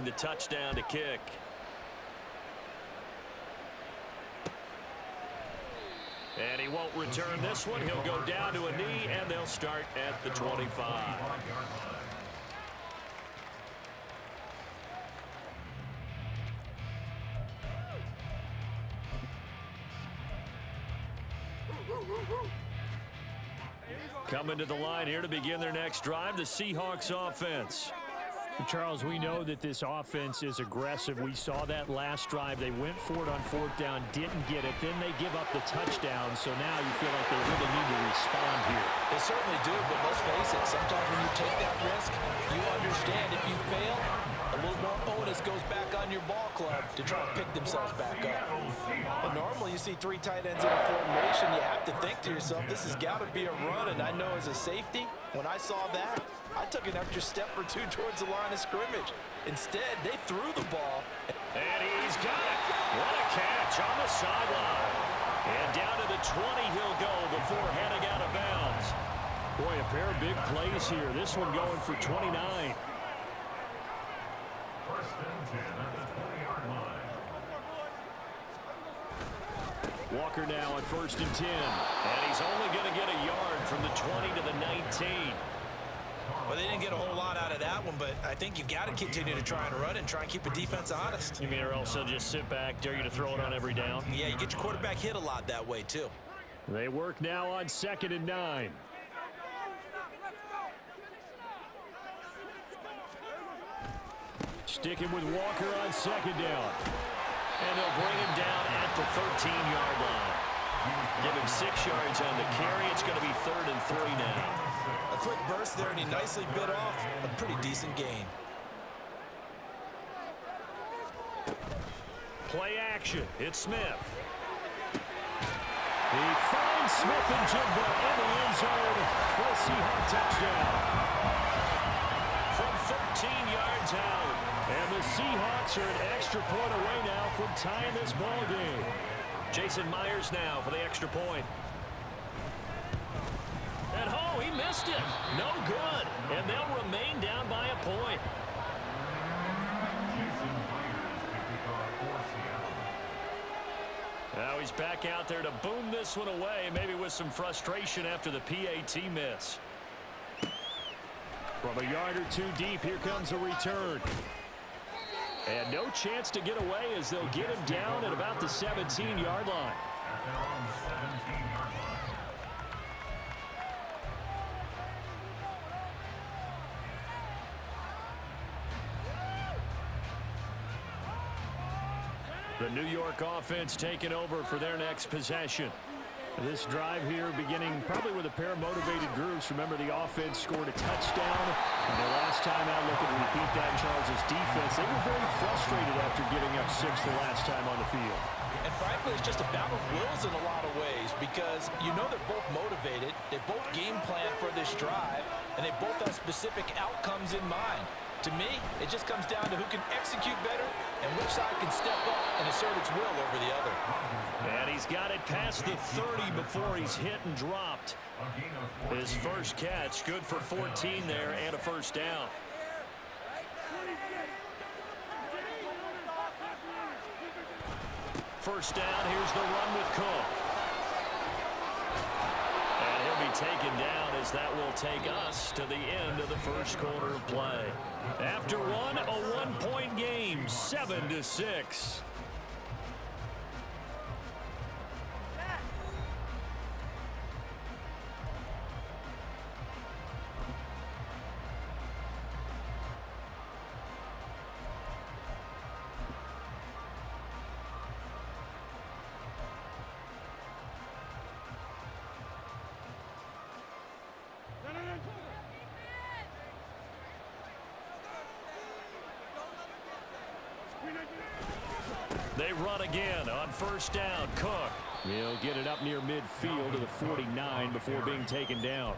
The touchdown to kick. And he won't return this one. He'll go down to a knee, and they'll start at the 25. Coming to the line here to begin their next drive, the Seahawks offense. Charles, we know that this offense is aggressive. We saw that last drive. They went for it on fourth down, didn't get it. Then they give up the touchdown. So now you feel like they really need to respond here. They certainly do, but let's face it. Sometimes when you take that risk, you understand if you fail, a little more onus goes back on your ball club to try and pick themselves back up. But normally you see three tight ends in a formation. You have to think to yourself, this has got to be a run. And I know as a safety, when I saw that, I took an extra step or two towards the line of scrimmage. Instead, they threw the ball. And he's got it. What a catch on the sideline. And down to the 20 he'll go before heading out of bounds. Boy, a pair of big plays here. This one going for 29. First and 10 at the 20-yard line. Walker now at first and 10. And he's only going to get a yard from the 20 to the 19. Well, they didn't get a whole lot out of that one, but I think you've got to continue to try and run and try and keep a defense honest. You mean or else they'll just sit back, dare you to throw it on every down? Yeah, you get your quarterback hit a lot that way, too. They work now on 2nd and 9. Sticking with Walker on 2nd down. And they'll bring him down at the 13-yard line. Give him 6 yards on the carry. It's going to be 3rd and 3 now. A quick burst there, and he nicely bit off a pretty decent gain. Play action. It's Smith. He finds Smith and Jigba in the end zone for a Seahawks touchdown. From 13 yards out. And the Seahawks are an extra point away now from tying this ball game. Jason Myers now for the extra point. And oh, he missed it. No good. And they'll remain down by a point. Now he's back out there to boom this one away, maybe with some frustration after the PAT miss. From a yard or two deep, here comes a return. And no chance to get away as they'll get him down at about the 17-yard line. The New York offense taking over for their next possession. This drive here beginning probably with a pair of motivated groups. Remember, the offense scored a touchdown. And the last time out, looking to repeat that, Charles' defense, they were very frustrated after giving up 6 the last time on the field. And frankly, it's just a battle of wills in a lot of ways because you know they're both motivated, they both game plan for this drive, and they both have specific outcomes in mind. To me, it just comes down to who can execute better and which side can step up and assert its will over the other. And he's got it past the 30 before he's hit and dropped. His first catch, good for 14 there and a first down. First down, here's the run with Cook. And he'll be taken down as that will take us to the end of the first quarter of play. After one, a one-point game, 7-6. They run again on first down. Cook. He'll get it up near midfield to the 49 before being taken down.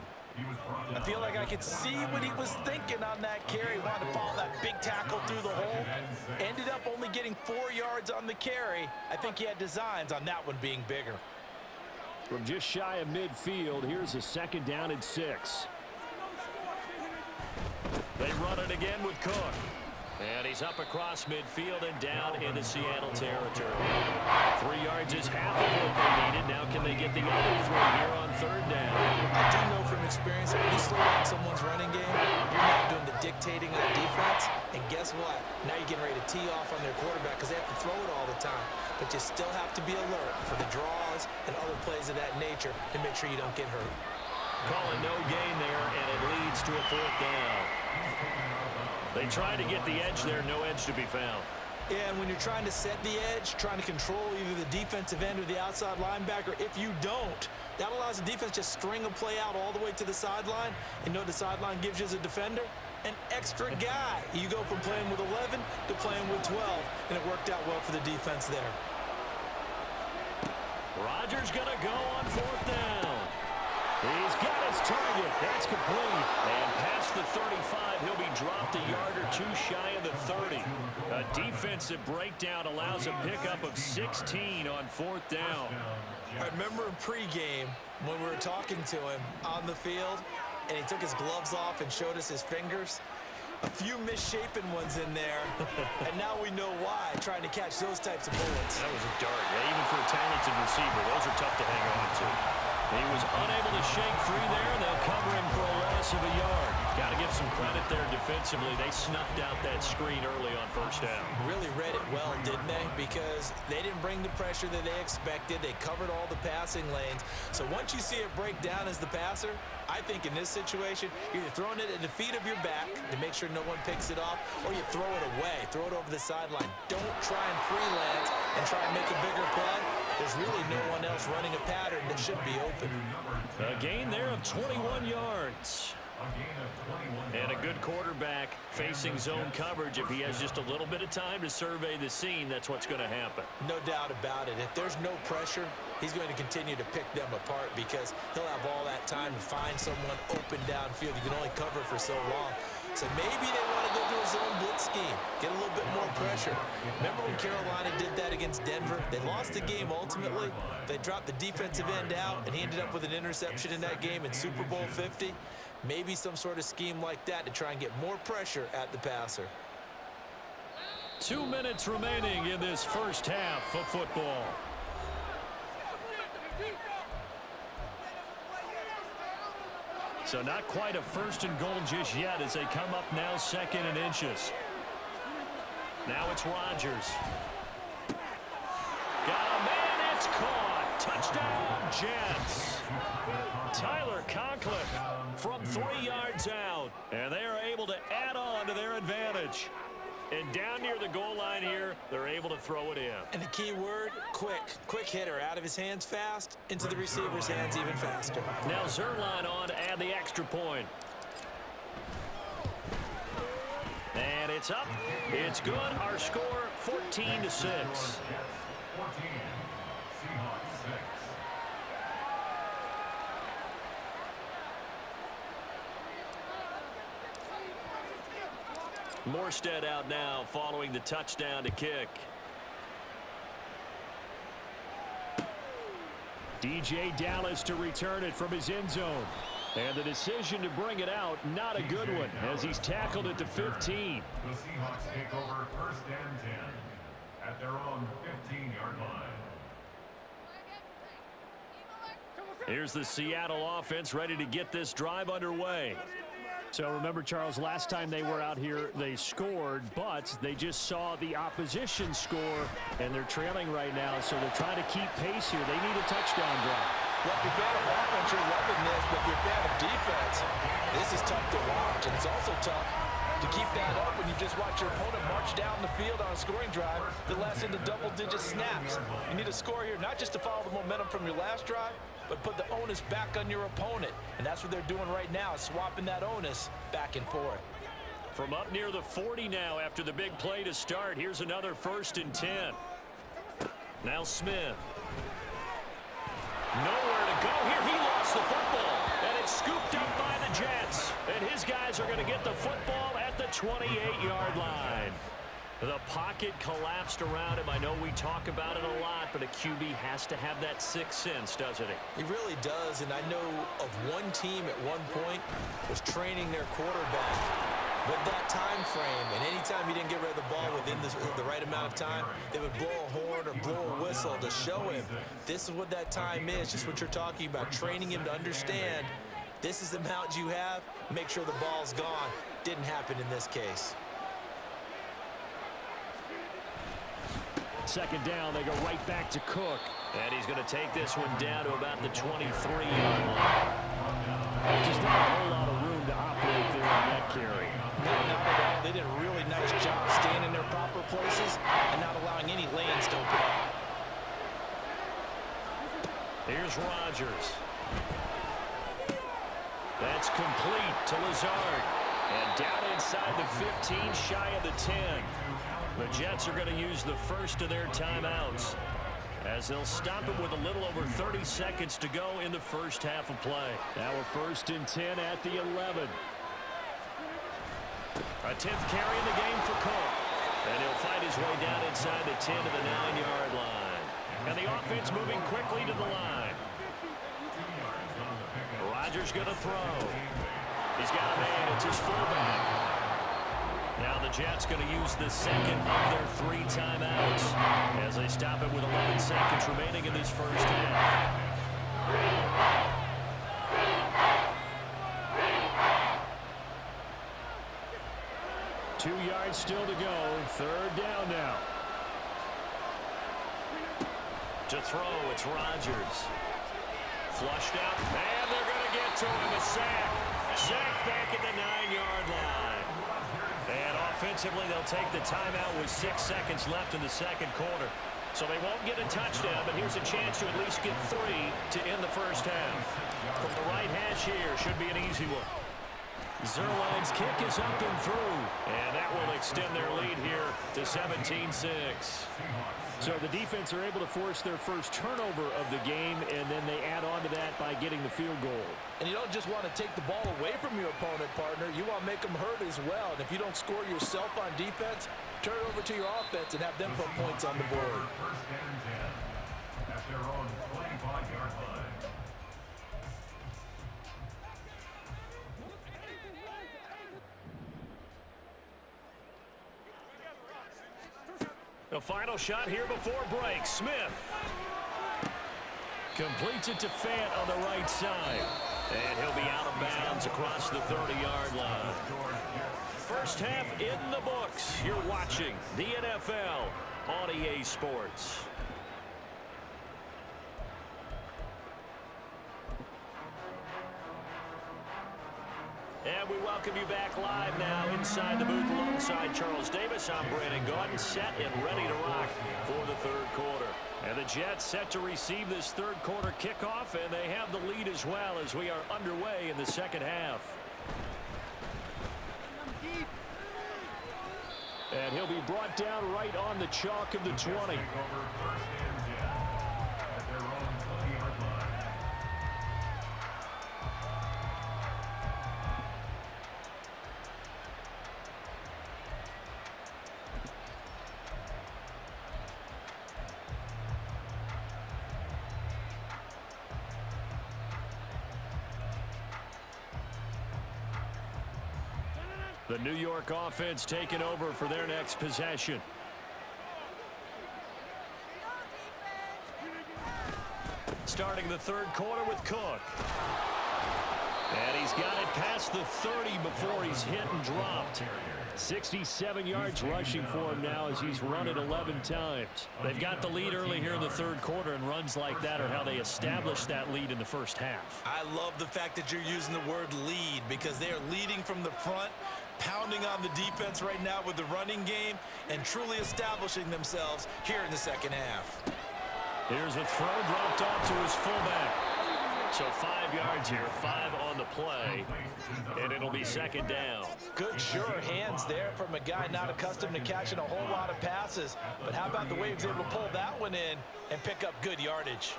I feel like I could see what he was thinking on that carry. Wanted to follow that big tackle through the hole. Ended up only getting 4 yards on the carry. I think he had designs on that one being bigger. From just shy of midfield, here's a 2nd down and 6. They run it again with Cook. And he's up across midfield and down into Seattle territory. 3 yards is half of what they needed. Now can they get the other 3 here on 3rd down? I do know from experience, if you slow down someone's running game, you're not doing the dictating on defense. And guess what? Now you're getting ready to tee off on their quarterback because they have to throw it all the time. But you still have to be alert for the draws and other plays of that nature to make sure you don't get hurt. Calling no gain there, and it leads to a 4th down. They tried to get the edge there, no edge to be found. Yeah, and when you're trying to set the edge, trying to control either the defensive end or the outside linebacker, if you don't, that allows the defense to string a play out all the way to the sideline. And know the sideline gives you as a defender an extra guy. You go from playing with 11 to playing with 12, and it worked out well for the defense there. Rodgers going to go on 4th down. He's got his target. That's complete. And past the 35, he'll be dropped a yard or 2 shy of the 30. A defensive breakdown allows a pickup of 16 on 4th down. I remember in pregame when we were talking to him on the field, and he took his gloves off and showed us his fingers. A few misshapen ones in there, and now we know why, trying to catch those types of bullets. That was a dart. Yeah, even for a talented receiver, those are tough to hang on to. He was unable to shake free there, and they'll cover him for a loss of a yard. Got to give some credit there defensively. They snuffed out that screen early on 1st down. Really read it well, didn't they? Because they didn't bring the pressure that they expected. They covered all the passing lanes. So once you see it break down as the passer, I think in this situation, you're either throwing it at the feet of your back to make sure no one picks it off, or you throw it away, throw it over the sideline. Don't try and freelance and try and make a bigger play. There's really no one else running a pattern that should be open. A gain there of 21 yards. And a good quarterback facing zone coverage. If he has just a little bit of time to survey the scene, that's what's going to happen. No doubt about it. If there's no pressure, he's going to continue to pick them apart because he'll have all that time to find someone open downfield. You can only cover for so long. So maybe they want to go to a zone blitz scheme, get a little bit more pressure. Remember when Carolina did that against Denver? They lost the game ultimately. They dropped the defensive end out, and he ended up with an interception in that game in Super Bowl 50. Maybe some sort of scheme like that to try and get more pressure at the passer. 2 minutes remaining in this 1st half of football. So not quite a 1st and goal just yet as they come up now 2nd and inches. Now it's Rodgers. Got a man, it's caught. Touchdown, Jets. Tyler Conklin from 3 yards out. And they are able to add on to their advantage. And down near the goal line here, they're able to throw it in. And the key word, quick. Quick hitter, out of his hands fast, into the receiver's hands even faster. Now Zerline on to add the extra point. And it's up. It's good. Our score, 14-6. 14, Seahawks 6. Morstead out now following the touchdown to kick. DJ Dallas to return it from his end zone. And the decision to bring it out, not a good one, as he's tackled at the 15. The Seahawks take over 1st and 10 at their own 15-yard line. Here's the Seattle offense ready to get this drive underway. So remember, Charles, last time they were out here, they scored, but they just saw the opposition score, and they're trailing right now, so they're trying to keep pace here. They need a touchdown drive. Well, if you're a fan of offense, you're loving this, but if you're a fan of defense, this is tough to watch, and it's also tough to keep that up when you just watch your opponent march down the field on a scoring drive that lasts into double-digit snaps. You need a score here, not just to follow the momentum from your last drive, but put the onus back on your opponent. And that's what they're doing right now, swapping that onus back and forth. From up near the 40 now after the big play to start, here's another 1st and 10. Now Smith. Nowhere to go here. He lost the football, and it's scooped up by the Jets. And his guys are going to get the football at the 28-yard line. The pocket collapsed around him. I know we talk about it a lot, but a QB has to have that sixth sense, doesn't he? He really does, and I know of one team at one point was training their quarterback With that time frame, and anytime you didn't get rid of the ball within the right amount of time, they would blow a horn or blow a whistle to show him this is what that time is, just what you're talking about, training him to understand this is the amount you have, make sure the ball's gone. Didn't happen in this case. Second down, they go right back to Cook. And he's going to take this one down to about the 23-yard line. Just not a whole lot of room to operate there on that carry. No, not at all. They did a really nice job staying in their proper places and not allowing any lanes to open up. Here's Rodgers. That's complete to Lazard. And down inside the 15, shy of the 10. The Jets are going to use the first of their timeouts, as they'll stop it with a little over 30 seconds to go in the first half of play. Now a 1st and 10 at the 11. A 10th carry in the game for Cook. And he'll fight his way down inside the 10 to the 9-yard line. And the offense moving quickly to the line. Rodgers going to throw. He's got a man. It's his fullback. Now the Jets going to use the second of their 3 timeouts as they stop it with 11 seconds remaining in this first half. 2 yards still to go. 3rd down now. To throw, it's Rodgers. Flushed out, and they're going to get to him. A sack. Sack back at the 9-yard line. And offensively, they'll take the timeout with 6 seconds left in the second quarter. So they won't get a touchdown, but here's a chance to at least get 3 to end the first half. From the right hash here, should be an easy one. Zerline's kick is up and through, and that will extend their lead here to 17-6. So the defense are able to force their first turnover of the game, and then they add on to that by getting the field goal. And you don't just want to take the ball away from your opponent, partner. You want to make them hurt as well. And if you don't score yourself on defense, turn it over to your offense and have them put points on the board. 1st and 10 at their own 25-yard line. The final shot here before break. Smith completes it to Fant on the right side. And he'll be out of bounds across the 30-yard line. First half in the books. You're watching the NFL on EA Sports. And we welcome you back live now inside the booth alongside Charles Davis. I'm Brandon Gaudin, set and ready to rock for the third quarter. And the Jets set to receive this third quarter kickoff, and they have the lead as well as we are underway in the second half. And he'll be brought down right on the chalk of the 20. The New York offense taking over for their next possession. Starting the third quarter with Cook. And he's got it past the 30 before he's hit and dropped. 67 yards rushing for him now as he's run it 11 times. They've got the lead early here in the third quarter, and runs like that are how they established that lead in the first half. I love the fact that you're using the word lead, because they are leading from the front, pounding on the defense right now with the running game, and truly establishing themselves here in the second half. Here's a throw dropped off to his fullback. So 5 yards here, 5 on the play, and it'll be second down. Good, sure hands there from a guy not accustomed to catching a whole lot of passes. But how about the way he was able to pull that one in and pick up good yardage?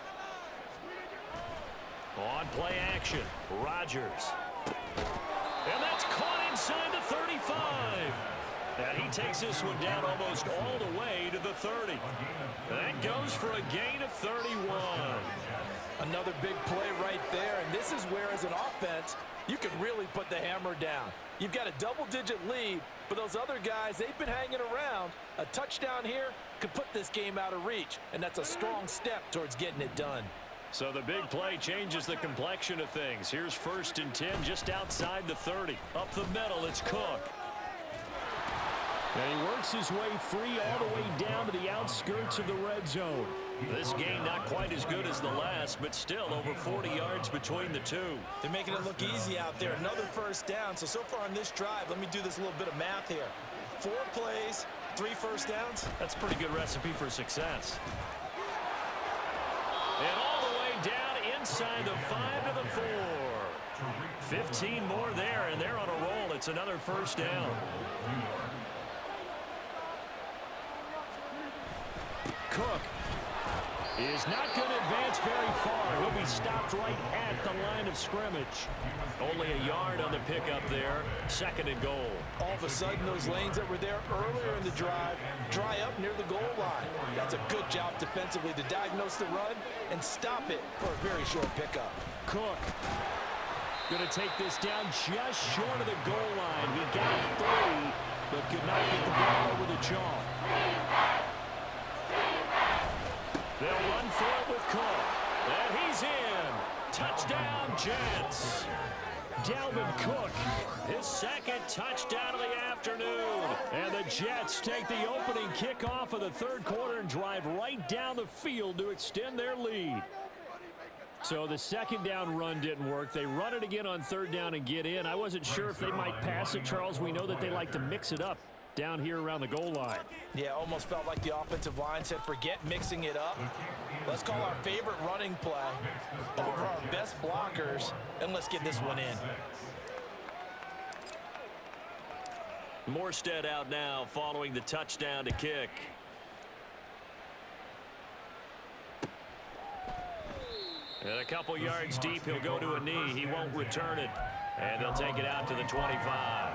On play action, Rodgers. And that's caught inside the 35. And he takes this one down almost all the way to the 30. That goes for a gain of 31. Another big play right there, and this is where, as an offense, you can really put the hammer down. You've got a double-digit lead, but those other guys, they've been hanging around. A touchdown here could put this game out of reach, and that's a strong step towards getting it done. So the big play changes the complexion of things. Here's 1st and 10 just outside the 30. Up the middle, it's Cook. And he works his way free all the way down to the outskirts of the red zone. This game not quite as good as the last, but still over 40 yards between the two. They're making it look easy out there. Another 1st down. So far on this drive, let me do this little bit of math here. 4 plays, 3 1st downs. That's a pretty good recipe for success. And all the way down inside the 5 to the 4. 15 more there, and they're on a roll. It's another 1st down. Cook is not going to advance very far. He'll be stopped right at the line of scrimmage. Only a yard on the pickup there. 2nd and goal. All of a sudden, those lanes that were there earlier in the drive dry up near the goal line. That's a good job defensively to diagnose the run and stop it for a very short pickup. Cook going to take this down just short of the goal line. He got 3, but could not get the ball over the chalk. They'll run for it with Cook. And he's in. Touchdown, Jets. Dalvin Cook, his 2nd touchdown of the afternoon. And the Jets take the opening kickoff of the 3rd quarter and drive right down the field to extend their lead. So the 2nd down run didn't work. They run it again on 3rd down and get in. I wasn't sure if they might pass it, Charles. We know that they like to mix it up down here around the goal line. Yeah, almost felt like the offensive line said, forget mixing it up. Let's call our favorite running play over our best blockers, and let's get this one in. Morstead out now following the touchdown to kick. And a couple yards deep, he'll go to a knee. He won't return it. And they'll take it out to the 25.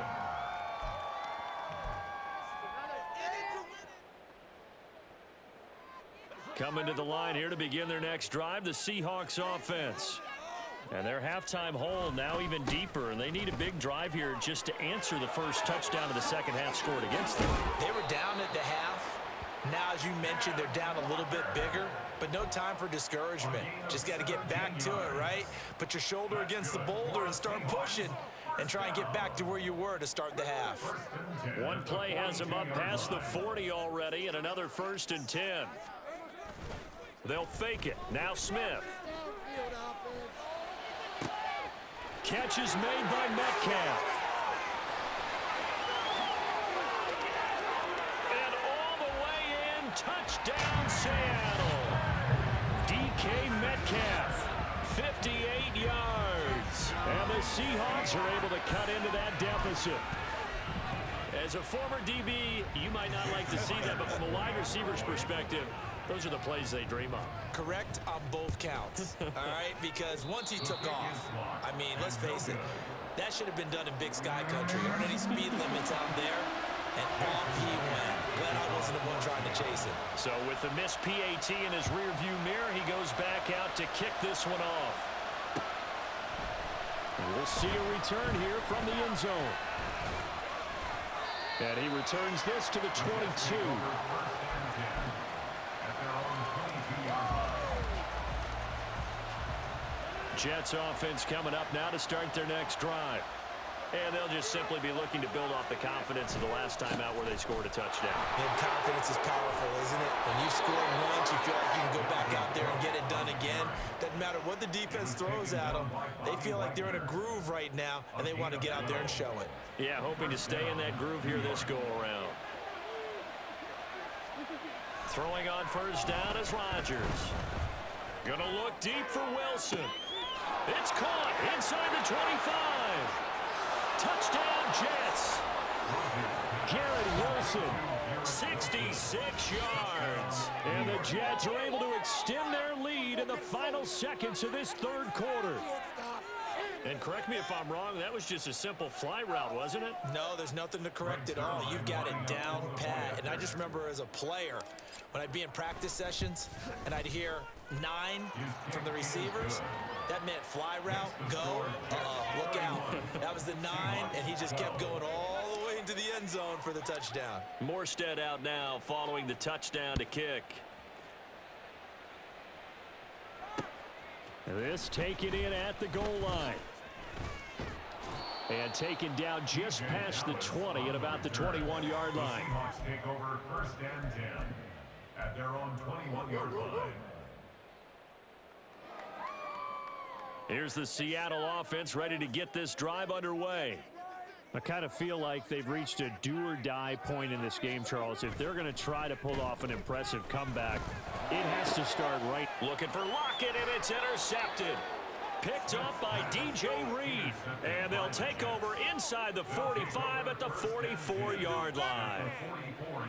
Coming to the line here to begin their next drive, the Seahawks offense. And their halftime hole now even deeper, and they need a big drive here just to answer the first touchdown of the 2nd half scored against them. They were down at the half. Now, as you mentioned, they're down a little bit bigger, but no time for discouragement. Just got to get back to it, right? Put your shoulder against the boulder and start pushing and try and get back to where you were to start the half. One play has them up past the 40 already, and another 1st and 10. They'll fake it. Now Smith. Catch is made by Metcalf. And all the way in, touchdown Seattle. DK Metcalf, 58 yards. And the Seahawks are able to cut into that deficit. As a former DB, you might not like to see that, but from a wide receiver's perspective, those are the plays they dream of. Correct on both counts, all right? Because once he took off, I mean, let's face it, that should have been done in Big Sky Country. There aren't any speed limits out there, and off he went. Glad I wasn't the one trying to chase him. So with the missed PAT in his rearview mirror, he goes back out to kick this one off. And we'll see a return here from the end zone. And he returns this to the 22. Jets offense coming up now to start their next drive. And they'll just simply be looking to build off the confidence of the last time out where they scored a touchdown. And confidence is powerful, isn't it? When you score once, you feel like you can go back out there and get it done again. Doesn't matter what the defense throws at them. They feel like they're in a groove right now, and they want to get out there and show it. Yeah, hoping to stay in that groove here this go-around. Throwing on 1st down is Rodgers. Gonna look deep for Wilson. It's caught inside the 25. Touchdown, Jets. Garrett Wilson, 66 yards. And the Jets are able to extend their lead in the final seconds of this 3rd quarter. And correct me if I'm wrong, that was just a simple fly route, wasn't it? No, there's nothing to correct at all. You've got it down pat. And I just remember as a player, when I'd be in practice sessions and I'd hear 9 from the receivers, that meant fly route, go, look out. That was the 9, and he just kept going all the way into the end zone for the touchdown. Morstead out now following the touchdown to kick. This taken in at the goal line. And taken down just past the 20 at about the 21-yard line. Seahawks take over first and 10 at their own 21-yard line. Here's the Seattle offense ready to get this drive underway. I kind of feel like they've reached a do-or-die point in this game, Charles. If they're going to try to pull off an impressive comeback, it has to start right. Looking for Lockett, and it's intercepted. Picked up by DJ Reed. And they'll take over inside the 45 at the 44-yard line.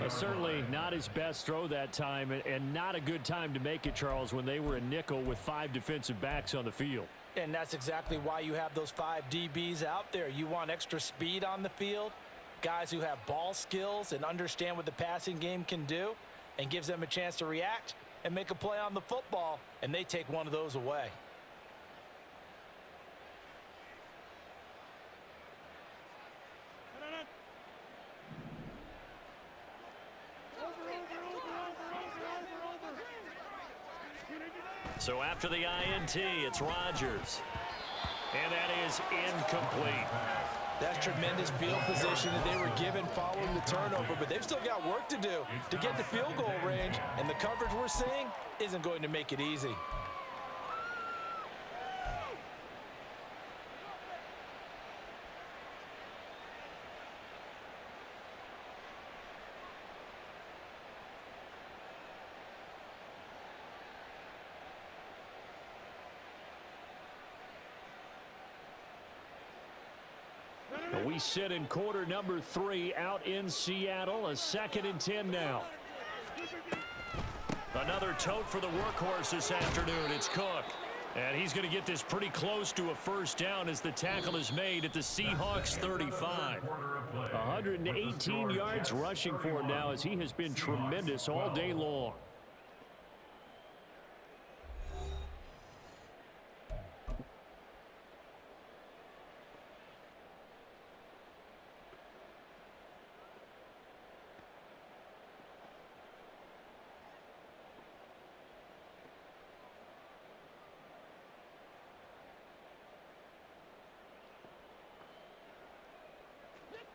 Certainly not his best throw that time, and not a good time to make it, Charles, when they were a nickel with 5 defensive backs on the field. And that's exactly why you have those 5 DBs out there. You want extra speed on the field, guys who have ball skills and understand what the passing game can do, and gives them a chance to react and make a play on the football, and they take one of those away. So after the INT, it's Rodgers. And that is incomplete. That's tremendous field position that they were given following the turnover, but they've still got work to do to get the field goal range, and the coverage we're seeing isn't going to make it easy. We sit in quarter number 3 out in Seattle. A 2nd and 10 now. Another tote for the workhorse this afternoon. It's Cook. And he's going to get this pretty close to a first down as the tackle is made at the Seahawks 35. 118 yards rushing for him now as he has been tremendous all day long.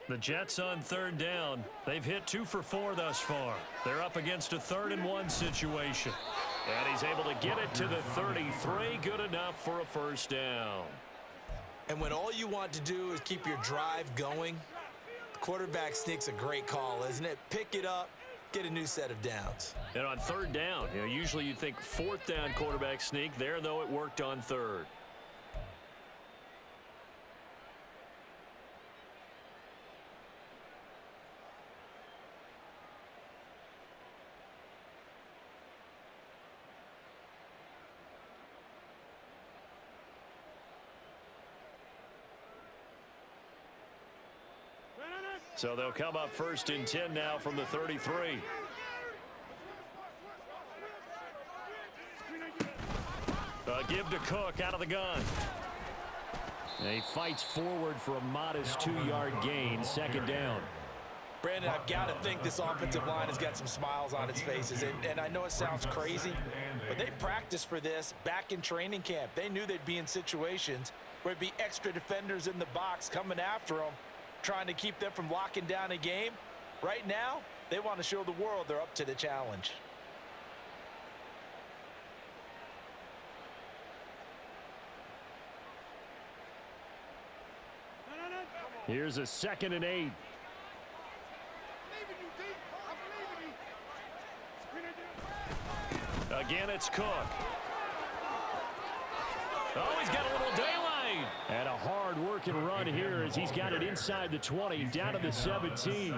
The Jets on 3rd down. They've hit 2 for 4 thus far. They're up against a 3rd and 1 situation. And he's able to get it to the 33. Good enough for a first down. And when all you want to do is keep your drive going, the quarterback sneak's a great call, isn't it? Pick it up, get a new set of downs. And on 3rd down, usually you'd think 4th down quarterback sneak. There, though, it worked on 3rd. So they'll come up 1st and 10 now from the 33. Give to Cook out of the gun. And he fights forward for a modest 2-yard gain. 2nd down. Brandon, I've got to think this offensive line has got some smiles on its faces. And I know it sounds crazy, but they practiced for this back in training camp. They knew they'd be in situations where there'd be extra defenders in the box coming after them, trying to keep them from locking down a game. Right now, they want to show the world they're up to the challenge. Here's a 2nd and 8. Again, it's Cook. Oh, he's got a little daylight. And a hard-working run here as he's got it inside the 20, down to the 17.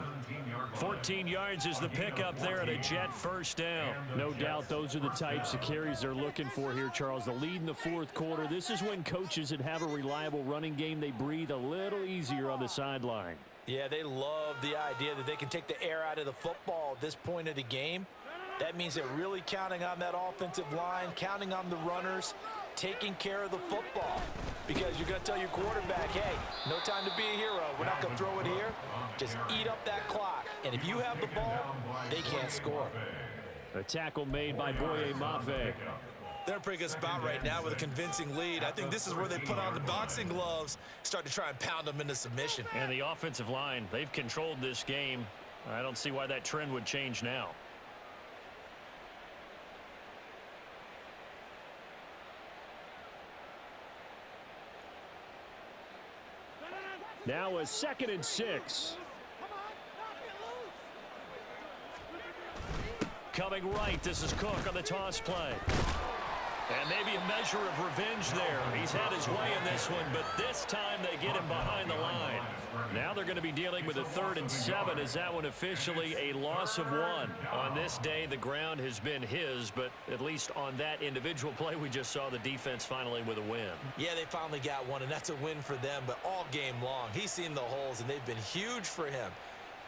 14 yards is the pickup there and a Jet first down. No doubt those are the types of carries they're looking for here, Charles. The lead in the fourth quarter. This is when coaches that have a reliable running game, they breathe a little easier on the sideline. Yeah, they love the idea that they can take the air out of the football at this point of the game. That means they're really counting on that offensive line, counting on the runners, taking care of the football. Because you're going to tell your quarterback, hey, no time to be a hero. We're not going to throw it here. Just eat up that clock. And if you have the ball, they can't score. A tackle made by Boye Mafe. They're in a pretty good spot right now with a convincing lead. I think this is where they put on the boxing gloves, start to try and pound them into submission. And the offensive line, they've controlled this game. I don't see why that trend would change now. Now a 2nd and 6. Coming right, this is Cook on the toss play. And maybe a measure of revenge there. He's had his way in this one, but this time they get him behind the line. Now they're going to be dealing with a 3rd and 7. Is that one officially a loss of 1? On this day, the ground has been his, but at least on that individual play, we just saw the defense finally with a win. Yeah, they finally got one, and that's a win for them, but all game long, he's seen the holes, and they've been huge for him.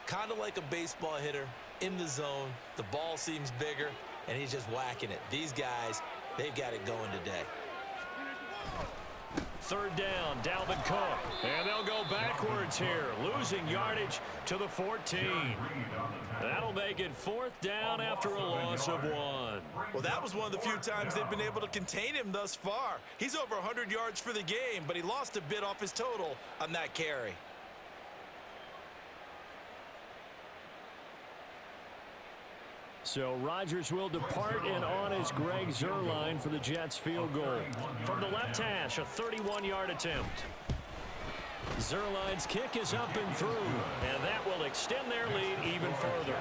Kind of like a baseball hitter in the zone. The ball seems bigger, and he's just whacking it. These guys, they've got it going today. 3rd down, Dalvin Cook. And they'll go backwards here, losing yardage to the 14. That'll make it 4th down after a loss of 1. Well, that was one of the few times they've been able to contain him thus far. He's over 100 yards for the game, but he lost a bit off his total on that carry. So Rodgers will depart, and on is Greg Zuerlein for the Jets field goal. From the left hash, a 31-yard attempt. Zuerlein's kick is up and through, and that will extend their lead even further.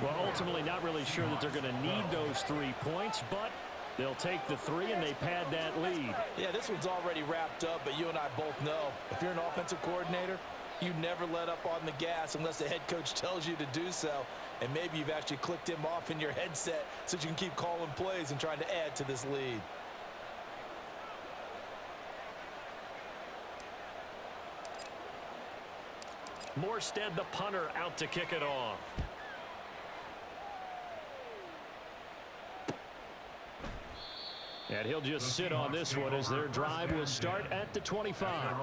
Well, ultimately not really sure that they're going to need those 3 points, but they'll take the 3 and they pad that lead. Yeah, this one's already wrapped up, but you and I both know if you're an offensive coordinator, you never let up on the gas unless the head coach tells you to do so. And maybe you've actually clicked him off in your headset so you can keep calling plays and trying to add to this lead. Morstead, the punter, out to kick it off. And he'll just sit on this one as their drive will start at the 25.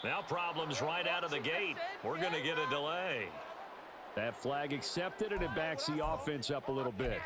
Now problems right out of the gate. We're going to get a delay. That flag accepted, and it backs the offense up a little bit.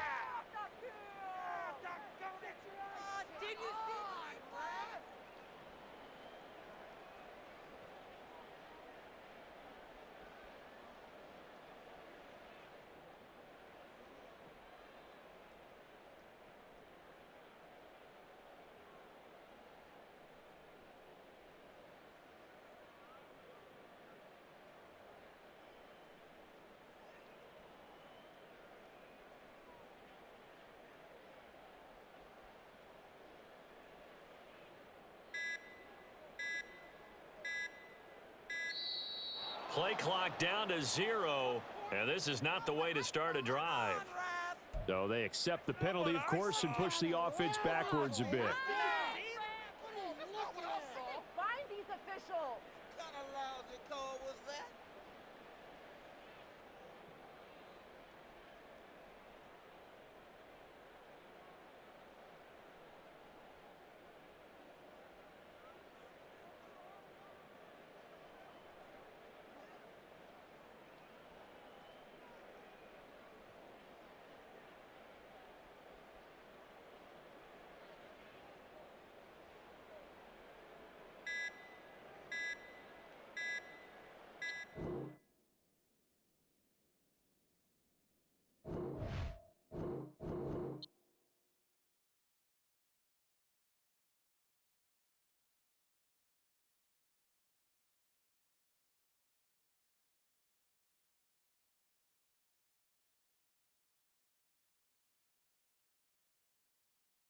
Play clock down to 0, and this is not the way to start a drive. So they accept the penalty, of course, and push the offense backwards a bit.